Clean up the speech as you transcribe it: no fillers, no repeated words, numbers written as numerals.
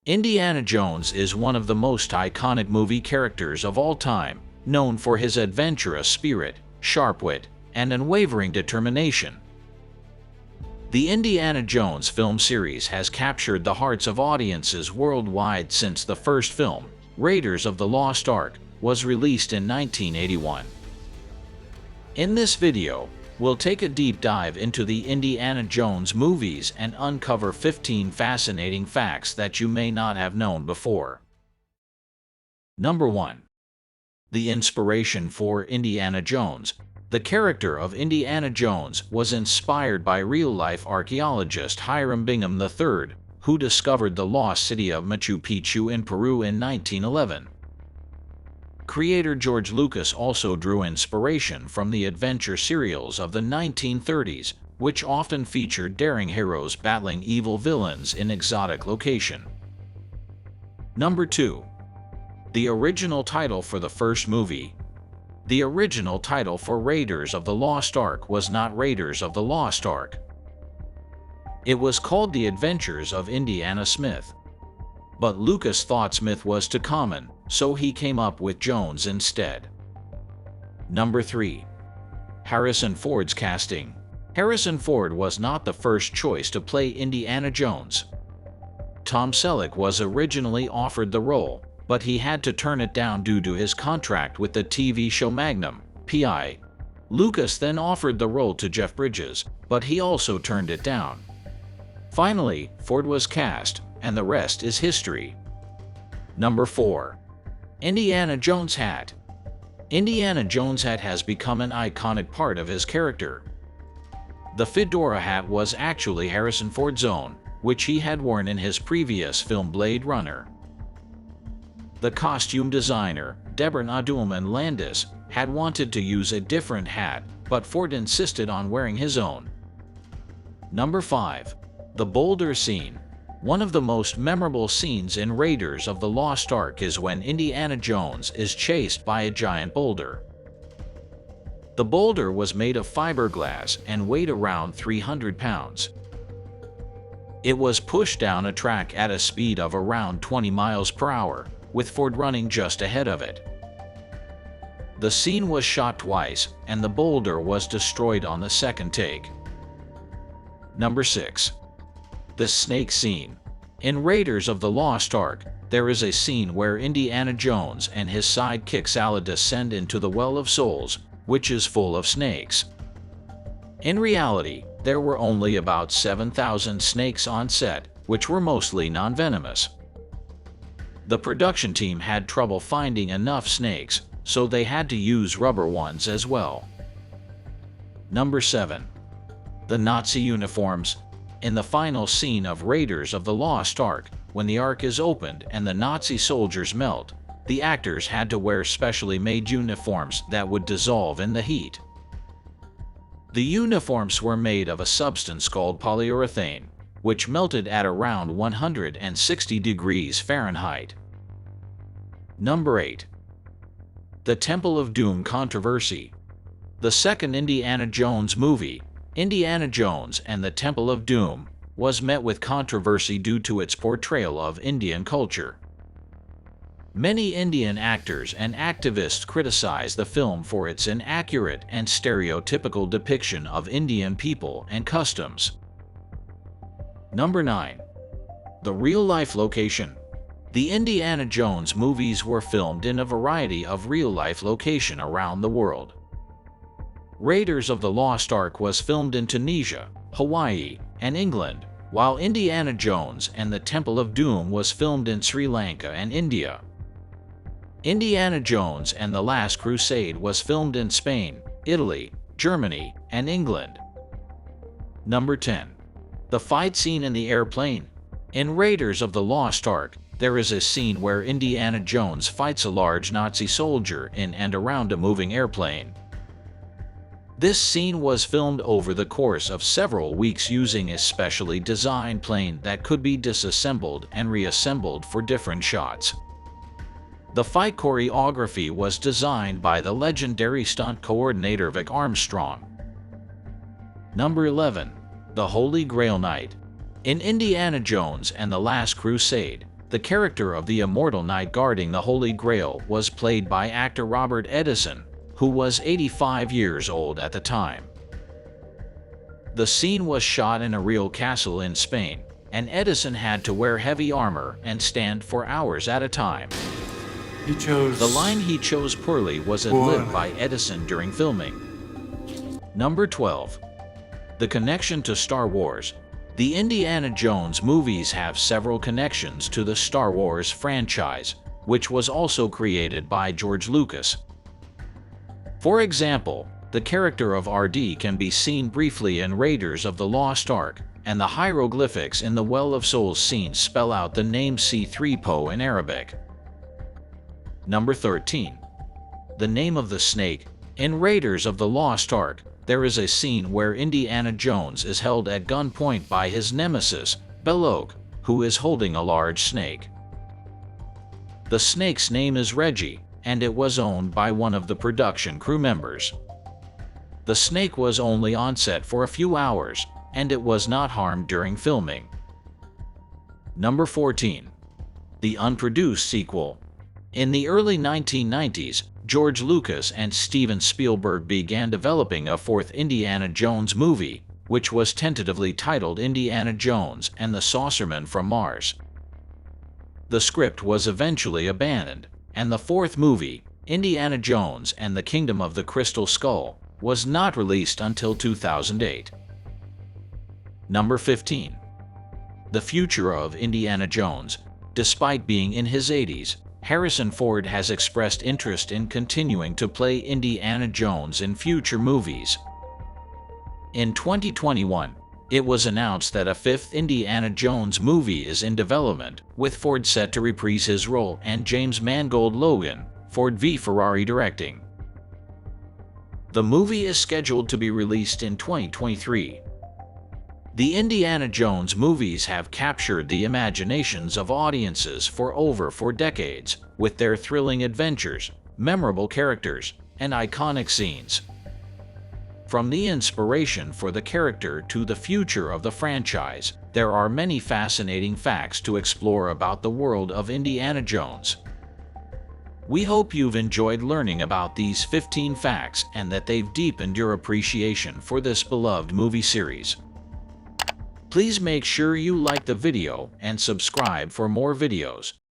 Indiana Jones is one of the most iconic movie characters of all time, known for his adventurous spirit, sharp wit, and unwavering determination. The Indiana Jones film series has captured the hearts of audiences worldwide since the first film, Raiders of the Lost Ark, was released in 1981. In this video, we'll take a deep dive into the Indiana Jones movies and uncover 15 fascinating facts that you may not have known before. Number 1. The inspiration for Indiana Jones. The character of Indiana Jones was inspired by real-life archaeologist Hiram Bingham III, who discovered the lost city of Machu Picchu in Peru in 1911. Creator George Lucas also drew inspiration from the adventure serials of the 1930s, which often featured daring heroes battling evil villains in exotic locations. Number 2. The original title for the first movie. The original title for Raiders of the Lost Ark was not Raiders of the Lost Ark. It was called The Adventures of Indiana Smith. But Lucas thought Smith was too common, so he came up with Jones instead. Number 3. Harrison Ford's casting. Harrison Ford was not the first choice to play Indiana Jones. Tom Selleck was originally offered the role, but he had to turn it down due to his contract with the TV show Magnum, P.I. Lucas then offered the role to Jeff Bridges, but he also turned it down. Finally, Ford was cast, and the rest is history. Number 4. Indiana Jones hat. Indiana Jones hat has become an iconic part of his character. The fedora hat was actually Harrison Ford's own, which he had worn in his previous film Blade Runner. The costume designer, Deborah Nadoolman Landis, had wanted to use a different hat, but Ford insisted on wearing his own. Number 5. The Boulder Scene. One of the most memorable scenes in Raiders of the Lost Ark is when Indiana Jones is chased by a giant boulder. The boulder was made of fiberglass and weighed around 300 pounds. It was pushed down a track at a speed of around 20 miles per hour, with Ford running just ahead of it. The scene was shot twice, and the boulder was destroyed on the second take. Number 6. The snake scene. In Raiders of the Lost Ark, there is a scene where Indiana Jones and his sidekick Sala descend into the Well of Souls, which is full of snakes. In reality, there were only about 7,000 snakes on set, which were mostly non-venomous. The production team had trouble finding enough snakes, so they had to use rubber ones as well. Number 7. The Nazi uniforms. In the final scene of Raiders of the Lost Ark, when the Ark is opened and the Nazi soldiers melt, the actors had to wear specially made uniforms that would dissolve in the heat. The uniforms were made of a substance called polyurethane, which melted at around 160 degrees Fahrenheit. Number 8. The Temple of Doom controversy. The second Indiana Jones movie, Indiana Jones and the Temple of Doom, was met with controversy due to its portrayal of Indian culture. Many Indian actors and activists criticized the film for its inaccurate and stereotypical depiction of Indian people and customs. Number 9. The real-life location. The Indiana Jones movies were filmed in a variety of real-life locations around the world. Raiders of the Lost Ark was filmed in Tunisia, Hawaii, and England, while Indiana Jones and the Temple of Doom was filmed in Sri Lanka and India. Indiana Jones and the Last Crusade was filmed in Spain, Italy, Germany, and England. Number 10. The fight scene in the airplane. In Raiders of the Lost Ark, there is a scene where Indiana Jones fights a large Nazi soldier in and around a moving airplane. This scene was filmed over the course of several weeks using a specially designed plane that could be disassembled and reassembled for different shots. The fight choreography was designed by the legendary stunt coordinator Vic Armstrong. Number 11. The Holy Grail Night. In Indiana Jones and the Last Crusade, The character of the immortal knight guarding the Holy Grail was played by actor Robert Edison, who was 85 years old at the time. The scene was shot in a real castle in Spain, and Edison had to wear heavy armor and stand for hours at a time. The line he chose poorly was ad-libbed by Edison during filming. Number 12. The connection to Star Wars. The Indiana Jones movies have several connections to the Star Wars franchise, which was also created by George Lucas. For example, the character of RD can be seen briefly in Raiders of the Lost Ark, and the hieroglyphics in the Well of Souls scene spell out the name C-3PO in Arabic. Number 13. The name of the snake. In Raiders of the Lost Ark, there is a scene where Indiana Jones is held at gunpoint by his nemesis, Belloq, who is holding a large snake. The snake's name is Reggie, and it was owned by one of the production crew members. The snake was only on set for a few hours, and it was not harmed during filming. Number 14. The Unproduced Sequel. In the early 1990s, George Lucas and Steven Spielberg began developing a fourth Indiana Jones movie, which was tentatively titled Indiana Jones and the Saucerman from Mars. The script was eventually abandoned, and the fourth movie, Indiana Jones and the Kingdom of the Crystal Skull, was not released until 2008. Number 15. The future of Indiana Jones. Despite being in his 80s, Harrison Ford has expressed interest in continuing to play Indiana Jones in future movies. In 2021, it was announced that a fifth Indiana Jones movie is in development, with Ford set to reprise his role and James Mangold Logan, Ford v Ferrari directing. The movie is scheduled to be released in 2023. The Indiana Jones movies have captured the imaginations of audiences for over 4 decades, with their thrilling adventures, memorable characters, and iconic scenes. From the inspiration for the character to the future of the franchise, there are many fascinating facts to explore about the world of Indiana Jones. We hope you've enjoyed learning about these 15 facts and that they've deepened your appreciation for this beloved movie series. Please make sure you like the video and subscribe for more videos.